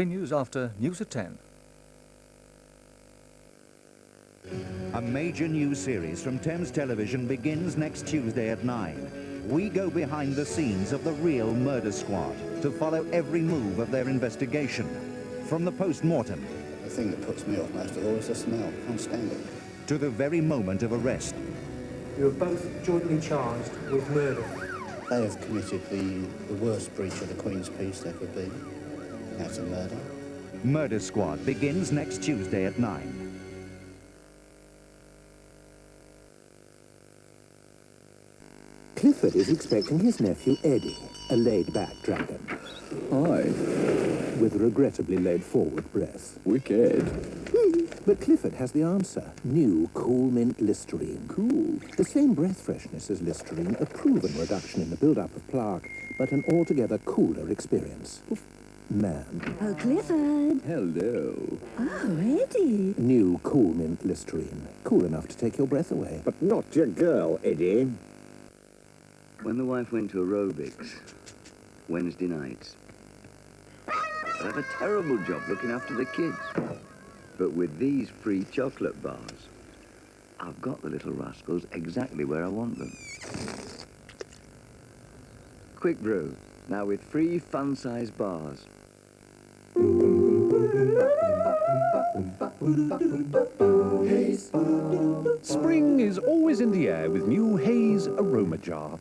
News after News at 10. A major new series from Thames Television begins next Tuesday at 9. We go behind the scenes of the real murder squad to follow every move of their investigation. From the post-mortem... The thing that puts me off most of all is the smell. I can't stand it. ...to the very moment of arrest. You are both jointly charged with murder. They have committed the worst breach of the Queen's peace there could be. That's a murder. Murder Squad begins next Tuesday at 9. Clifford is expecting his nephew Eddie, a laid-back dragon. Hi. With regrettably laid-forward breath. Wicked. But Clifford has the answer. New Cool Mint Listerine. Cool. The same breath freshness as Listerine, a proven reduction in the build-up of plaque, but an altogether cooler experience. Ma'am. Oh, Clifford. Hello. Oh, Eddie. New Cool Mint Listerine. Cool enough to take your breath away. But not your girl, Eddie. When the wife went to aerobics, Wednesday nights, I have a terrible job looking after the kids. But with these free chocolate bars, I've got the little rascals exactly where I want them. Quick brew, now with free fun-sized bars. Spring is always in the air with new Haze Aroma Jar.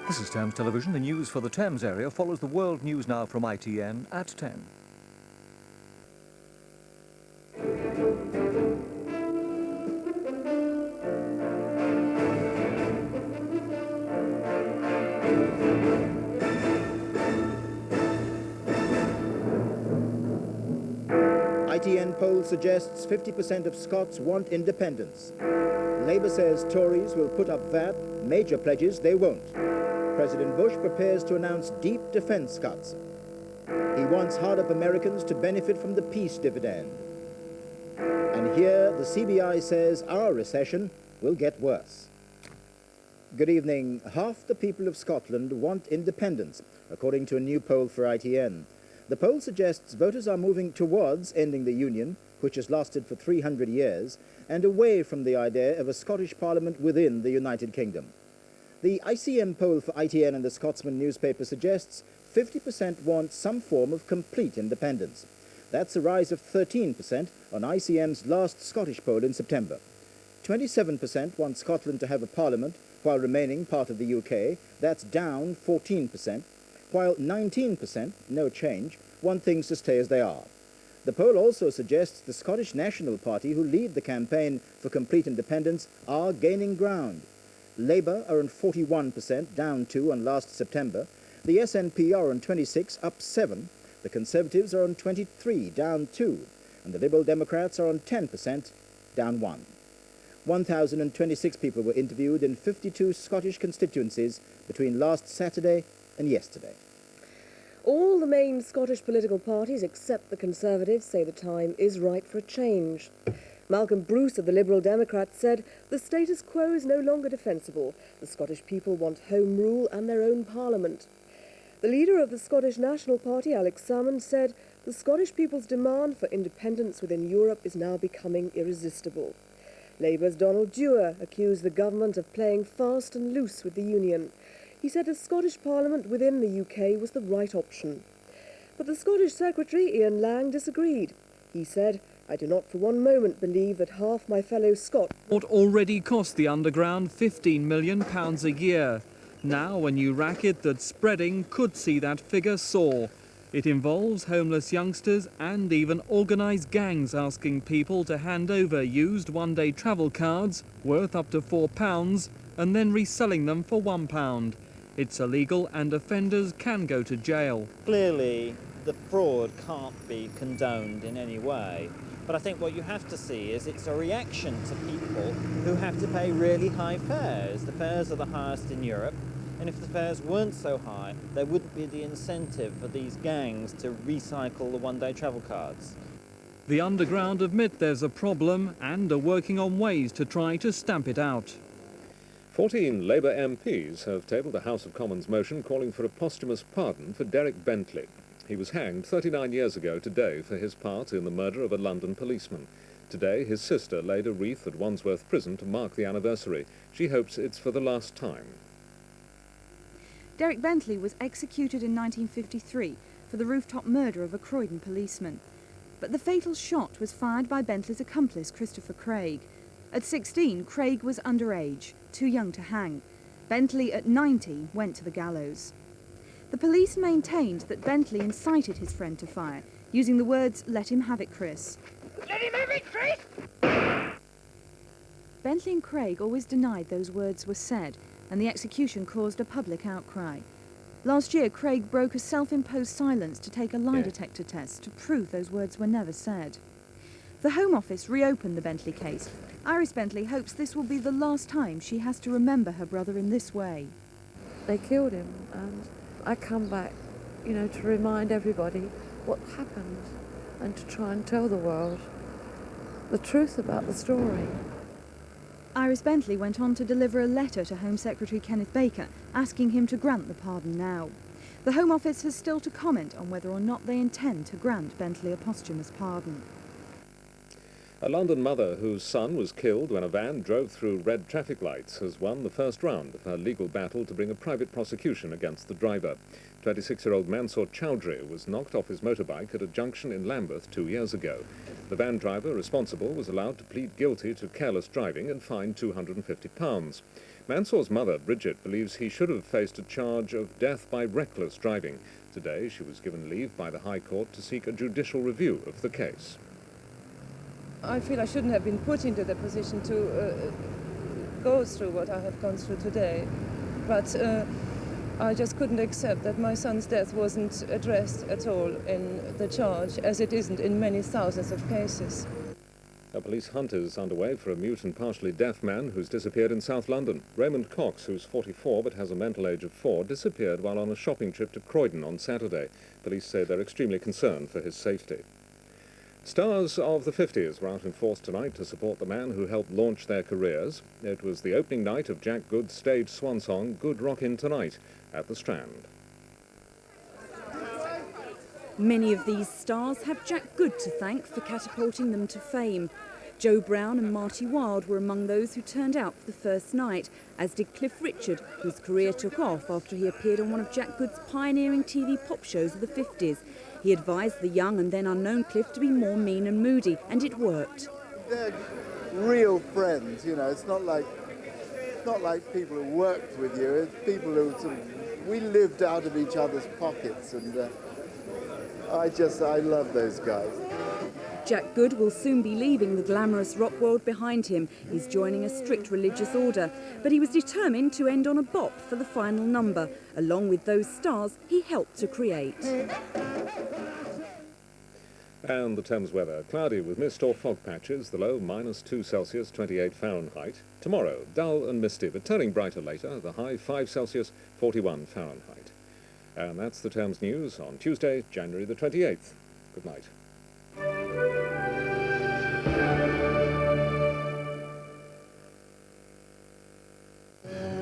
This is Thames Television. The news for the Thames area follows the world news now from ITN at 10. ITN poll suggests 50% of Scots want independence. Labour says Tories will put up VAT, major pledges they won't. President Bush prepares to announce deep defence cuts. He wants hard-up Americans to benefit from the peace dividend. And here, the CBI says our recession will get worse. Good evening. Half the people of Scotland want independence, according to a new poll for ITN. The poll suggests voters are moving towards ending the Union, which has lasted for 300 years, and away from the idea of a Scottish Parliament within the United Kingdom. The ICM poll for ITN and the Scotsman newspaper suggests 50% want some form of complete independence. That's a rise of 13% on ICM's last Scottish poll in September. 27% want Scotland to have a parliament while remaining part of the UK. That's down 14%, while 19%, no change, want things to stay as they are. The poll also suggests the Scottish National Party, who lead the campaign for complete independence, are gaining ground. Labour are on 41%, down 2 on last September. The SNP are on 26, up 7. The Conservatives are on 23, down 2. And the Liberal Democrats are on 10%, down 1. 1,026 people were interviewed in 52 Scottish constituencies between last Saturday and yesterday. All the main Scottish political parties, except the Conservatives, say the time is right for a change. Malcolm Bruce of the Liberal Democrats said the status quo is no longer defensible. The Scottish people want home rule and their own parliament. The leader of the Scottish National Party, Alex Salmond, said the Scottish people's demand for independence within Europe is now becoming irresistible. Labour's Donald Dewar accused the government of playing fast and loose with the Union. He said a Scottish Parliament within the UK was the right option. But the Scottish Secretary, Ian Lang, disagreed. He said, "I do not for one moment believe that half my fellow Scots..." What already cost the Underground £15 million a year. Now a new racket that's spreading could see that figure soar. It involves homeless youngsters and even organised gangs asking people to hand over used one-day travel cards worth up to £4 and then reselling them for £1. It's illegal and offenders can go to jail. Clearly, the fraud can't be condoned in any way. But I think what you have to see is it's a reaction to people who have to pay really high fares. The fares are the highest in Europe, and if the fares weren't so high, there wouldn't be the incentive for these gangs to recycle the one-day travel cards. The Underground admit there's a problem and are working on ways to try to stamp it out. 14 Labour MPs have tabled a House of Commons motion calling for a posthumous pardon for Derek Bentley. He was hanged 39 years ago today for his part in the murder of a London policeman. Today, his sister laid a wreath at Wandsworth Prison to mark the anniversary. She hopes it's for the last time. Derek Bentley was executed in 1953 for the rooftop murder of a Croydon policeman. But the fatal shot was fired by Bentley's accomplice, Christopher Craig. At 16, Craig was underage, too young to hang. Bentley, at 90, went to the gallows. The police maintained that Bentley incited his friend to fire, using the words, "Let him have it, Chris." Let him have it, Chris! Bentley and Craig always denied those words were said, and the execution caused a public outcry. Last year, Craig broke a self-imposed silence to take a lie detector test to prove those words were never said. The Home Office reopened the Bentley case. Iris Bentley hopes this will be the last time she has to remember her brother in this way. They killed him, and I come back, you know, to remind everybody what happened and to try and tell the world the truth about the story. Iris Bentley went on to deliver a letter to Home Secretary Kenneth Baker asking him to grant the pardon now. The Home Office has still to comment on whether or not they intend to grant Bentley a posthumous pardon. A London mother whose son was killed when a van drove through red traffic lights has won the first round of her legal battle to bring a private prosecution against the driver. 26-year-old Mansoor Chowdhury was knocked off his motorbike at a junction in Lambeth 2 years ago. The van driver responsible was allowed to plead guilty to careless driving and fined £250. Mansoor's mother, Bridget, believes he should have faced a charge of death by reckless driving. Today, she was given leave by the High Court to seek a judicial review of the case. I feel I shouldn't have been put into the position to go through what I have gone through today, but I just couldn't accept that my son's death wasn't addressed at all in the charge, as it isn't in many thousands of cases. A police hunt is underway for a mute and partially deaf man who's disappeared in South London. Raymond Cox, who's 44 but has a mental age of 4, disappeared while on a shopping trip to Croydon on Saturday. Police say they're extremely concerned for his safety. Stars of the 50s were out in force tonight to support the man who helped launch their careers. It was the opening night of Jack Good's stage swan song, Good Rockin' Tonight, at the Strand. Many of these stars have Jack Good to thank for catapulting them to fame. Joe Brown and Marty Wilde were among those who turned out for the first night, as did Cliff Richard, whose career took off after he appeared on one of Jack Good's pioneering TV pop shows of the 50s. He advised the young and then unknown Cliff to be more mean and moody, and it worked. They're real friends, you know. It's not like people who worked with you. It's people who we lived out of each other's pockets, and I love those guys. Jack Good will soon be leaving the glamorous rock world behind him. He's joining a strict religious order, but he was determined to end on a bop for the final number, along with those stars he helped to create. And the Thames weather, cloudy with mist or fog patches, the low -2 Celsius, 28 Fahrenheit. Tomorrow, dull and misty, but turning brighter later, the high 5 Celsius, 41 Fahrenheit. And that's the Thames News on Tuesday, January the 28th. Good night.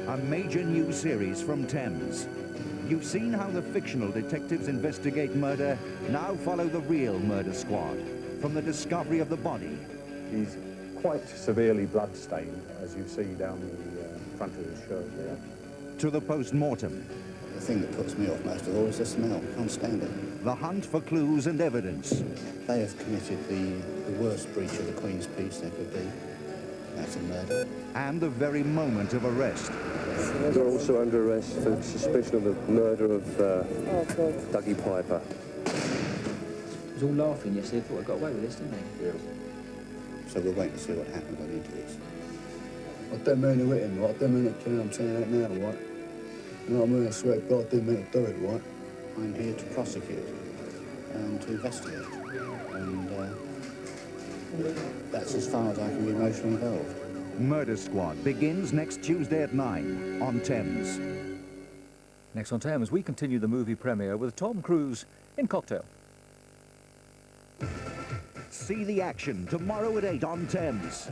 A major new series from Thames. You've seen how the fictional detectives investigate murder. Now follow the real murder squad. From the discovery of the body. He's quite severely blood-stained, as you see down the front of his shirt there. To the post-mortem. The thing that puts me off most of all is the smell. I can't stand it. The hunt for clues and evidence. They have committed the worst breach of the Queen's peace there could be. That's a murder. And the very moment of arrest. They're also under arrest for suspicion of the murder of Dougie Piper. was all laughing yesterday. They thought I got away with this, didn't they? Yeah. So we'll wait and see what happens on the interviews. I don't mean to hit him, right? I don't mean to kill him. I'm saying that now, right? You know what I mean? I swear to God, I didn't mean to do it, right? I'm here to prosecute and to investigate. And that's as far as I can be emotionally involved. Murder Squad begins next Tuesday at 9 on Thames. Next on Thames, we continue the movie premiere with Tom Cruise in Cocktail. See the action tomorrow at 8 on Thames.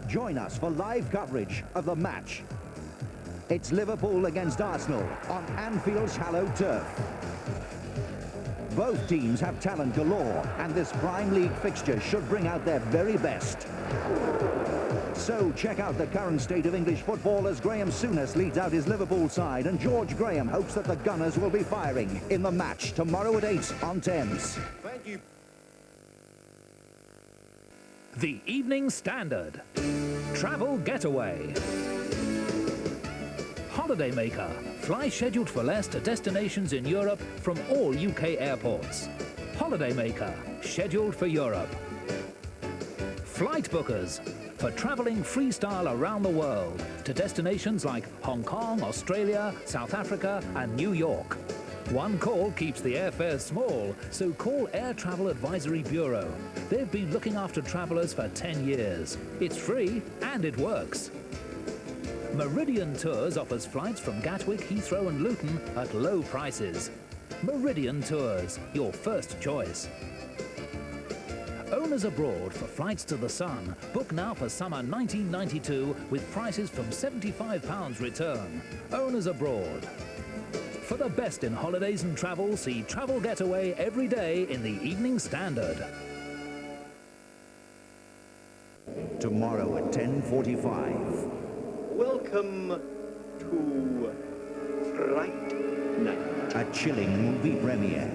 Join us for live coverage of the match. It's Liverpool against Arsenal on Anfield's hallowed turf. Both teams have talent galore, and this prime league fixture should bring out their very best. So check out the current state of English football as Graham Souness leads out his Liverpool side, and George Graham hopes that the Gunners will be firing in the match tomorrow at 8 on Thames. Thank you. The Evening Standard. Travel Getaway. Holidaymaker. Fly scheduled for less to destinations in Europe from all UK airports. Holidaymaker. Scheduled for Europe. Flight Bookers. For travelling freestyle around the world to destinations like Hong Kong, Australia, South Africa and New York. One call keeps the airfares small, so call Air Travel Advisory Bureau. They've been looking after travellers for 10 years. It's free and it works. Meridian Tours offers flights from Gatwick, Heathrow and Luton at low prices. Meridian Tours, your first choice. Owners Abroad for flights to the sun. Book now for summer 1992 with prices from £75 return. Owners Abroad. For the best in holidays and travel, see Travel Getaway every day in the Evening Standard. Tomorrow at 10:45. Welcome to Fright Night. A chilling movie premiere.